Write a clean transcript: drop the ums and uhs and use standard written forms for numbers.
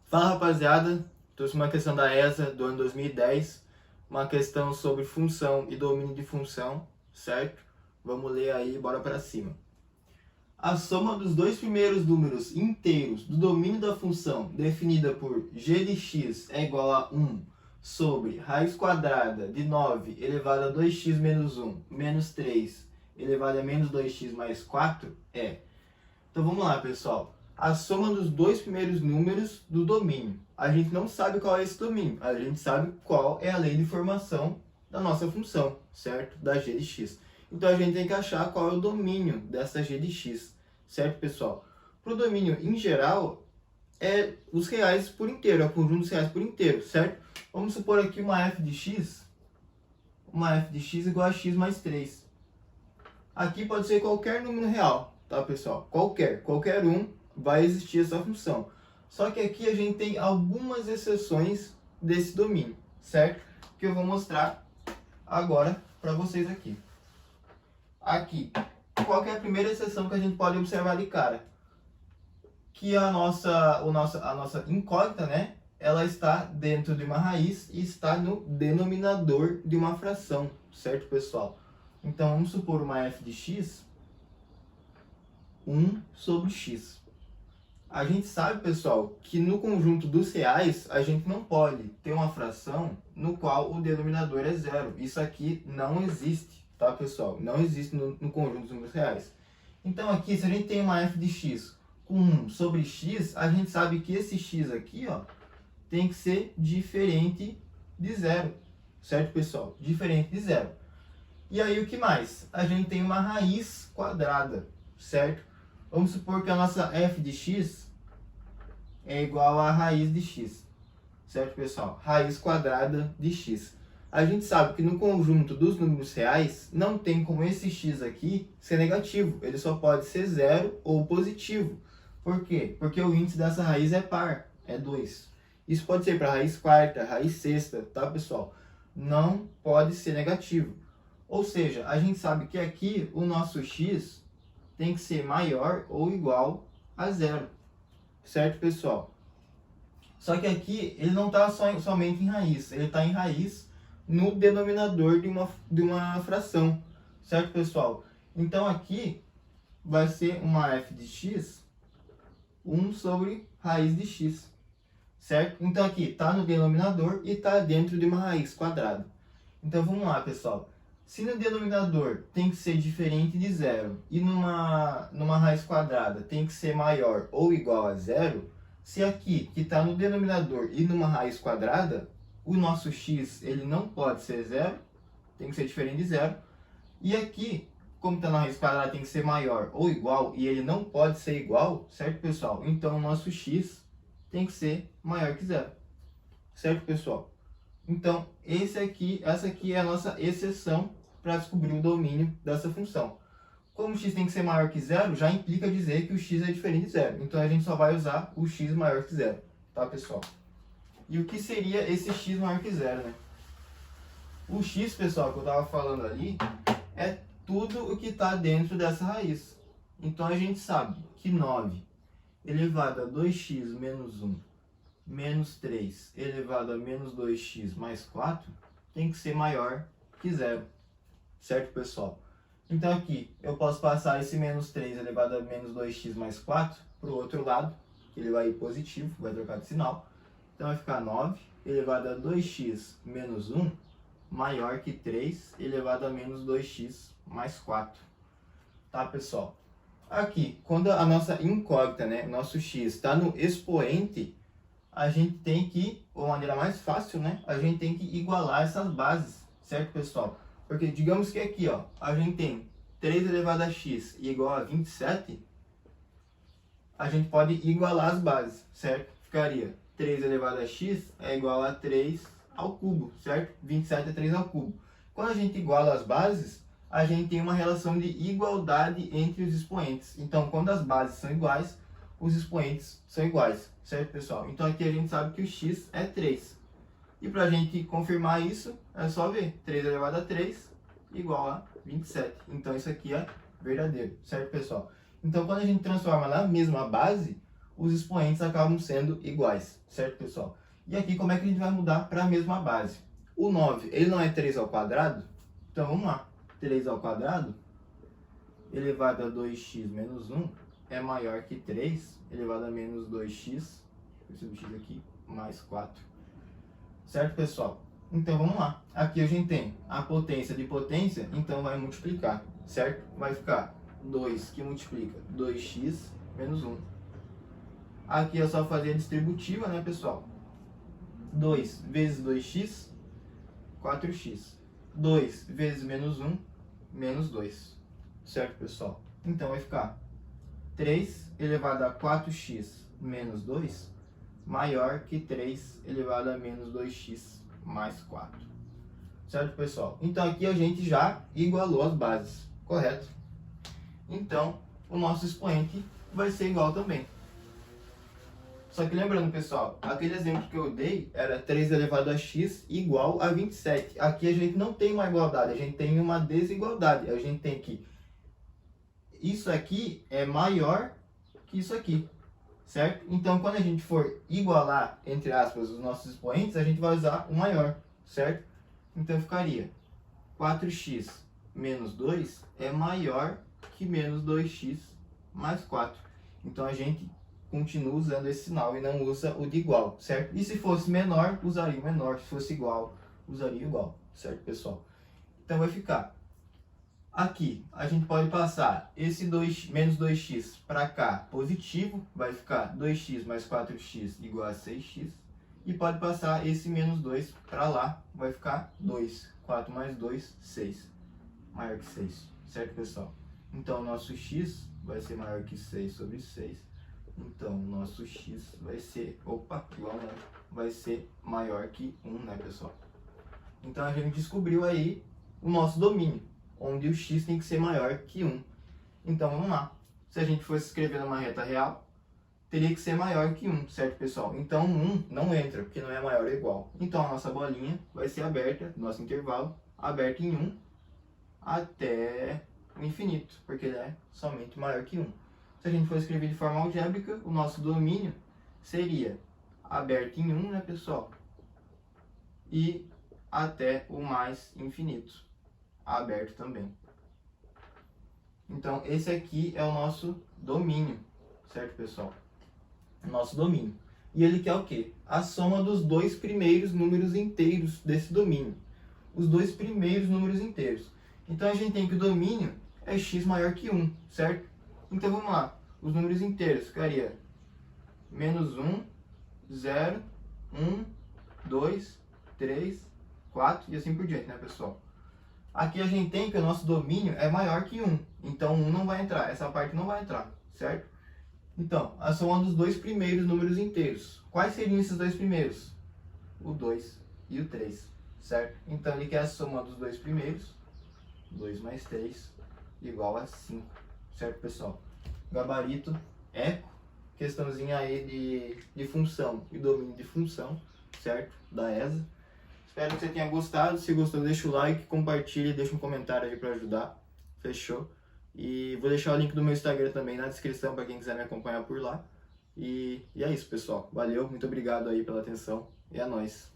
Fala rapaziada, trouxe uma questão da ESA do ano 2010, uma questão sobre função e domínio de função, certo? Vamos ler aí, bora para cima. A soma dos dois primeiros números inteiros do domínio da função definida por g de x é igual a 1 sobre raiz quadrada de 9 elevado a 2x menos 1 menos 3 elevado a menos 2x mais 4 é. Então vamos lá, pessoal. A soma dos dois primeiros números do domínio. A gente não sabe qual é esse domínio, a gente sabe qual é a lei de formação da nossa função, certo? Da g de x. Então a gente tem que achar qual é o domínio dessa g de x, certo, pessoal? Para o domínio em geral, é os reais por inteiro, é o conjunto dos reais por inteiro, certo? Vamos supor aqui uma f de x igual a x mais 3. Aqui pode ser qualquer número real, tá, pessoal? Qualquer um vai existir essa função. Só que aqui a gente tem algumas exceções desse domínio, certo? Que eu vou mostrar agora para vocês aqui. Aqui, qual que é a primeira exceção que a gente pode observar de cara? Que a nossa incógnita, né? Ela está dentro de uma raiz e está no denominador de uma fração, certo, pessoal? Então, vamos supor uma f de x, 1 sobre x. A gente sabe, pessoal, que no conjunto dos reais, a gente não pode ter uma fração no qual o denominador é zero. Isso aqui não existe, tá, pessoal? Não existe no conjunto dos números reais. Então, aqui, se a gente tem uma f de x com 1 sobre x, a gente sabe que esse x aqui, ó, tem que ser diferente de zero, certo, pessoal? Diferente de zero. E aí, o que mais? A gente tem uma raiz quadrada, certo? Vamos supor que a nossa f de x é igual a raiz de x, certo, pessoal? Raiz quadrada de x. A gente sabe que no conjunto dos números reais, não tem como esse x aqui ser negativo. Ele só pode ser zero ou positivo. Por quê? Porque o índice dessa raiz é par, é 2. Isso pode ser para raiz quarta, raiz sexta, tá, pessoal? Não pode ser negativo. Ou seja, a gente sabe que aqui o nosso x tem que ser maior ou igual a zero, certo, pessoal? Só que aqui ele não está somente em raiz, ele está em raiz no denominador de uma fração, certo, pessoal? Então aqui vai ser uma f de x, 1 sobre raiz de x, certo? Então aqui está no denominador e está dentro de uma raiz quadrada. Então vamos lá, pessoal. Se no denominador tem que ser diferente de zero e numa raiz quadrada tem que ser maior ou igual a zero, se aqui, que está no denominador e numa raiz quadrada, o nosso x ele não pode ser zero, tem que ser diferente de zero. E aqui, como está na raiz quadrada, tem que ser maior ou igual e ele não pode ser igual, certo, pessoal? Então, o nosso x tem que ser maior que zero, certo, pessoal? Então, essa aqui é a nossa exceção para descobrir o domínio dessa função. Como o x tem que ser maior que zero, já implica dizer que o x é diferente de zero. Então, a gente só vai usar o x maior que zero, tá, pessoal? E o que seria esse x maior que zero, né? O x, pessoal, que eu estava falando ali, é tudo o que está dentro dessa raiz. Então, a gente sabe que 9 elevado a 2x menos 1 menos 3 elevado a menos 2x mais 4 tem que ser maior que zero, certo, pessoal? Então aqui eu posso passar esse menos 3 elevado a menos 2x mais 4 para o outro lado, que ele vai ir positivo, vai trocar de sinal. Então vai ficar 9 elevado a 2x menos 1 maior que 3 elevado a menos 2x mais 4. Tá, pessoal? Aqui, quando a nossa incógnita, né, nosso x está no expoente, a gente tem que, ou de maneira mais fácil, né, a gente tem que igualar essas bases, certo, pessoal? Porque digamos que aqui, ó, a gente tem 3 elevado a x igual a 27, a gente pode igualar as bases, certo? Ficaria 3 elevado a x é igual a 3 ao cubo, certo? 27 é 3 ao cubo. Quando a gente iguala as bases, a gente tem uma relação de igualdade entre os expoentes. Então, quando as bases são iguais, os expoentes são iguais, certo, pessoal? Então, aqui a gente sabe que o x é 3. E para a gente confirmar isso, é só ver. 3 elevado a 3 igual a 27. Então, isso aqui é verdadeiro, certo, pessoal? Então, quando a gente transforma na mesma base, os expoentes acabam sendo iguais, certo, pessoal? E aqui, como é que a gente vai mudar para a mesma base? O 9, ele não é 3 ao quadrado? Então, vamos lá. 3 ao quadrado elevado a 2x menos 1 é maior que 3 elevado a menos 2x, esse x aqui, mais 4. Certo, pessoal? Então, vamos lá. Aqui a gente tem a potência de potência, então vai multiplicar, certo? Vai ficar 2 que multiplica 2x menos 1. Aqui é só fazer a distributiva, né, pessoal? 2 vezes 2x, 4x. 2 vezes menos 1, menos 2. Certo, pessoal? Então, vai ficar 3 elevado a 4x menos 2 maior que 3 elevado a menos 2x mais 4. Certo, pessoal? Então, aqui a gente já igualou as bases, correto? Então, o nosso expoente vai ser igual também. Só que lembrando, pessoal, aquele exemplo que eu dei era 3 elevado a x igual a 27. Aqui a gente não tem uma igualdade, a gente tem uma desigualdade. A gente tem que isso aqui é maior que isso aqui, certo? Então, quando a gente for igualar, entre aspas, os nossos expoentes, a gente vai usar o maior, certo? Então, ficaria 4x menos 2 é maior que menos 2x mais 4. Então, a gente continua usando esse sinal e não usa o de igual, certo? E se fosse menor, usaria o menor. Se fosse igual, usaria igual, certo, pessoal? Então, vai ficar. Aqui, a gente pode passar esse menos 2x para cá positivo, vai ficar 2x mais 4x igual a 6x. E pode passar esse menos 2 para lá, vai ficar 2. 4 mais 2, 6. Maior que 6, certo, pessoal? Então, o nosso x vai ser maior que 6 sobre 6. Então, o nosso x vai ser, igual não, vai ser maior que 1, né, pessoal? Então, a gente descobriu aí o nosso domínio, onde o x tem que ser maior que 1. Então, vamos lá. Se a gente fosse escrever numa reta real, teria que ser maior que 1, certo, pessoal? Então, 1 não entra, porque não é maior ou igual. Então, a nossa bolinha vai ser aberta, nosso intervalo, aberto em 1 até o infinito, porque ele é somente maior que 1. Se a gente for escrever de forma algébrica, o nosso domínio seria aberto em 1, né, pessoal? E até o mais infinito, aberto também. Então, esse aqui é o nosso domínio, certo, pessoal? Nosso domínio. E ele quer o quê? A soma dos dois primeiros números inteiros desse domínio. Os dois primeiros números inteiros. Então, a gente tem que o domínio é x maior que 1, certo? Então, vamos lá. Os números inteiros ficaria menos 1, 0, 1, 2, 3, 4 e assim por diante, né, pessoal? Aqui a gente tem que o nosso domínio é maior que 1. Então, 1 não vai entrar. Essa parte não vai entrar, certo? Então, a soma dos dois primeiros números inteiros. Quais seriam esses dois primeiros? O 2 e o 3, certo? Então, ele quer a soma dos dois primeiros. 2 mais 3 igual a 5, certo, pessoal? Gabarito, eco, questãozinha aí de função e domínio de função, certo? Da ESA. Espero que você tenha gostado. Se gostou, deixa o like, compartilha, deixa um comentário aí para ajudar. Fechou? E vou deixar o link do meu Instagram também na descrição para quem quiser me acompanhar por lá. E é isso, pessoal. Valeu, muito obrigado aí pela atenção e é nóis.